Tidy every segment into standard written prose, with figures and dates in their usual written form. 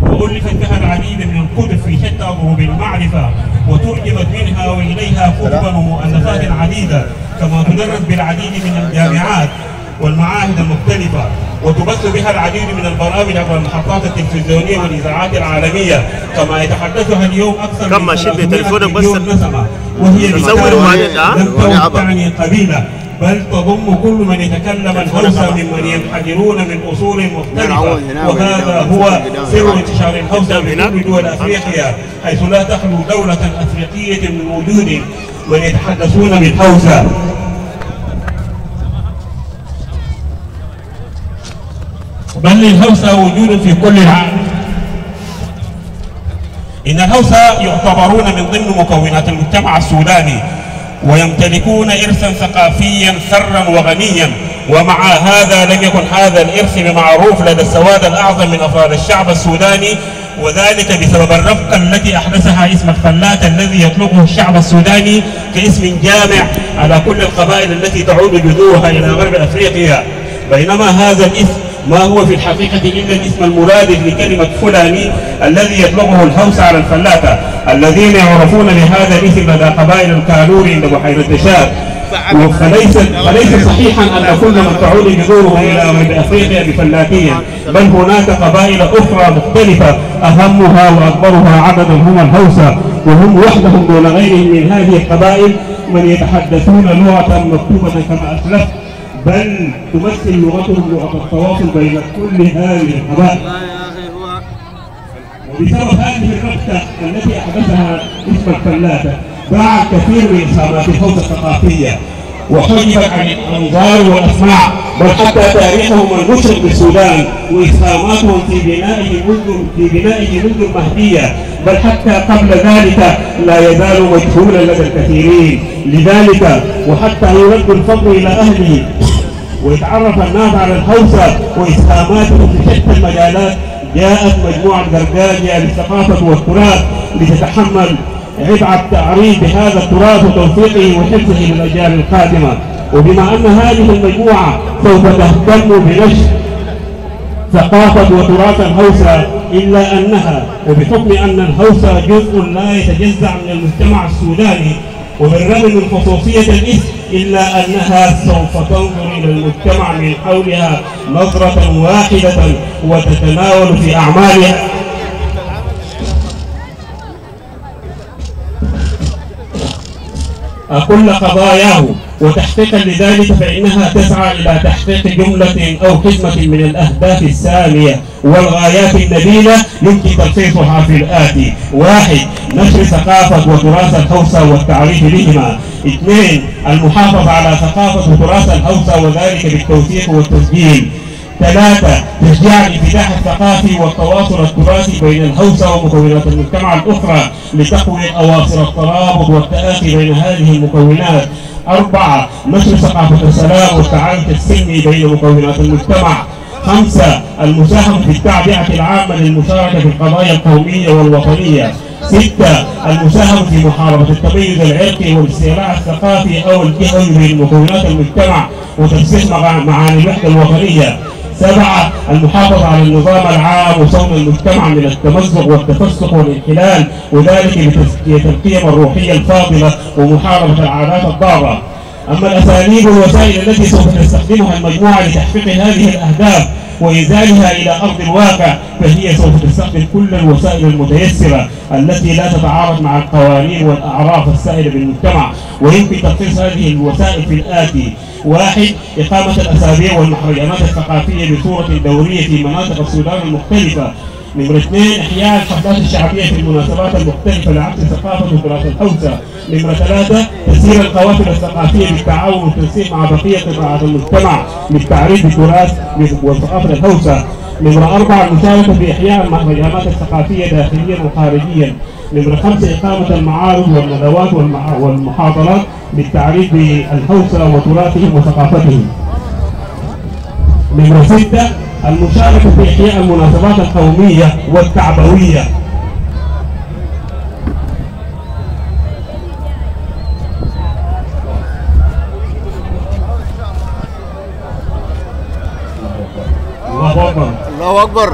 وألفت بها العديد من الكتب في شتى ضروب المعرفة، وترجمت منها وإليها كتبا ومؤلفات عديدة، كما تدرس بالعديد من الجامعات والمعاهد المختلفة، وتبث بها العديد من البرامج عبر المحطات التلفزيونية والإذاعات العالمية، كما يتحدثها اليوم أكثر من 300 مليون نسمة، وهي لم تعني قبيلة، بل تضم كل من يتكلم الهوسة ممن ينحدرون من أصول مختلفة، وهذا هو سر انتشار الهوسة في كل دول أفريقيا، حيث لا تخلو دولة أفريقية من وجود من يتحدثون بالهوسة. بل للهوسة وجود في كل العالم. إن الهوسة يعتبرون من ضمن مكونات المجتمع السوداني، ويمتلكون إرثا ثقافيا ثرا وغنيا، ومع هذا لم يكن هذا الإرث بمعروف لدى السواد الأعظم من أفراد الشعب السوداني، وذلك بسبب الرفقة التي أحدثها اسم الفلات الذي يطلقه الشعب السوداني كاسم جامع على كل القبائل التي تعود جذورها إلى غرب أفريقيا، بينما هذا الاسم ما هو في الحقيقة إلا الاسم المرادف لكلمة فلاني الذي يطلقه الهوسة على الفلاتة الذين يعرفون بهذا الاسم لدى قبائل الكانوري عند بحيرة تشاد. فليس صحيحا أن كل من تعود جذوره إلى غرب أفريقيا بفلاتيا، بل هناك قبائل أخرى مختلفة أهمها وأكبرها عددا هم الهوسة، وهم وحدهم دون غيرهم من هذه القبائل من يتحدثون لغة مكتوبة كما أسلفت، بل تمثل لغتهم لغة التواصل بين كل هذه القبائل. وبسبب هذه الربكة التي أحدثها اسم الفلاتة باع كثير من إسهامات الهوسة الثقافية وحجبت عن الأنظار والأسماع، بل حتى تاريخهم المشرق بالسودان وإسهاماتهم في بنائه منذ المهدية، بل حتى قبل ذلك لا يزال مجهولا لدى الكثيرين. لذلك وحتى يرد الفضل إلى أهله ويتعرف الناس على الهوسة وإسهاماتهم في شتى المجالات، جاءت مجموعة غرقاجية للثقافة والتراث لتتحمل عبء التعريف بهذا التراث وتوثيقه وحفظه للأجيال القادمة. وبما أن هذه المجموعة سوف تهتم بنشر ثقافة وتراث الهوسة، إلا أنها وبحكم أن الهوسة جزء لا يتجزأ من المجتمع السوداني، وبالرغم من خصوصية الاسم إلا أنها سوف تنظر إلى المجتمع من حولها نظرة واحدة وتتناول في أعمالها كل قضاياه، وتحقيقا لذلك فإنها تسعى إلى تحقيق جملة أو قسمة من الأهداف السامية والغايات النبيلة يمكن تلخيصها في الآتي: 1. نشر ثقافة وتراث الهوسة والتعريف بهما. 2. المحافظة على ثقافة وتراث الهوسة وذلك بالتوثيق والتسجيل. 3. تشجيع الانفتاح الثقافي والتواصل التراثي بين الهوسة ومكونات المجتمع الأخرى لتقوية أواصر الترابط والتآخي بين هذه المكونات. 4. نشر ثقافة السلام والتعايش السلمي بين مكونات المجتمع. 5. المساهمة في التعبئة العامة للمشاركة في القضايا القومية والوطنية. 6. المساهمة في محاربة التميز العرقي والاستعلاء الثقافي أو الجهوي بين مكونات المجتمع وترسيخ معاني الوحدة الوطنية. 7. المحافظة على النظام العام وصون المجتمع من التمزق والتفسق والانحلال، وذلك بتزكية القيم الروحية الفاضلة ومحاربة العادات الضارة. أما الأساليب والوسائل التي سوف تستخدمها المجموعة لتحقيق هذه الأهداف وإنزالها إلى أرض الواقع، فهي سوف تستخدم كل الوسائل المتيسرة التي لا تتعارض مع القوانين والأعراف السائدة بالمجتمع، ويمكن تلخيص هذه الوسائل في الآتي: 1. إقامة الأسابيع والمهرجانات الثقافية بصورة دورية في مناطق السودان المختلفة. 2. إحياء الحفلات الشعبية في المناسبات المختلفة لعكس ثقافة وتراث الهوسة. 3. تسيير القوافل الثقافية بالتعاون والتنسيق مع بقية قطاعات المجتمع للتعريف بالتراث وثقافة الهوسة. 4. المشاركة في إحياء المهرجانات الثقافية داخليا وخارجيا. 5. إقامة المعارض والندوات والمحاضرات للتعريف بالهوسة وتراثهم وثقافتهم. 6. المشاركة في إحياء المناسبات القومية والتعبوية. الله أكبر. الله أكبر.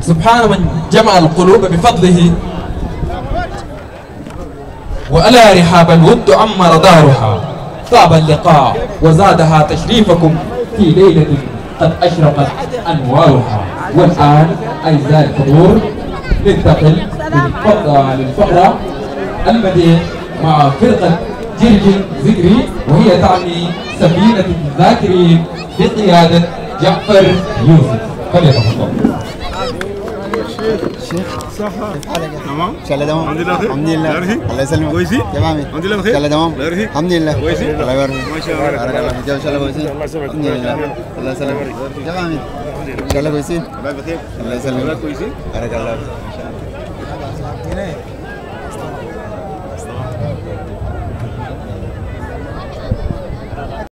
سبحان من جمع القلوب بفضله، وألا رحاب الود عمر دارها، طاب اللقاء وزادها تشريفكم في ليلة قد أشرقت أنوارها. والآن أعزائي الحضور ننتقل للفقرة المديح مع فرقة جرجل ذكري، وهي تعني سفينة الذاكرين بقيادة جعفر يوسف. فليتفضل. صحة تمام ان شاء الله تمام. الحمد لله خير. الحمد لله. الله يسلمك. كويسين؟ تمام. الحمد لله بخير. ان شاء الله تمام. الحمد لله. كويسين؟ الله يبارك. ما شاء الله. بارك الله فيك. ان شاء الله كويسين. الله يسلمك. الحمد لله. الله يسلمك. تمام. ان شاء الله كويسين. الله بخير. الله يسلمك. كويسين؟ بارك الله فيك.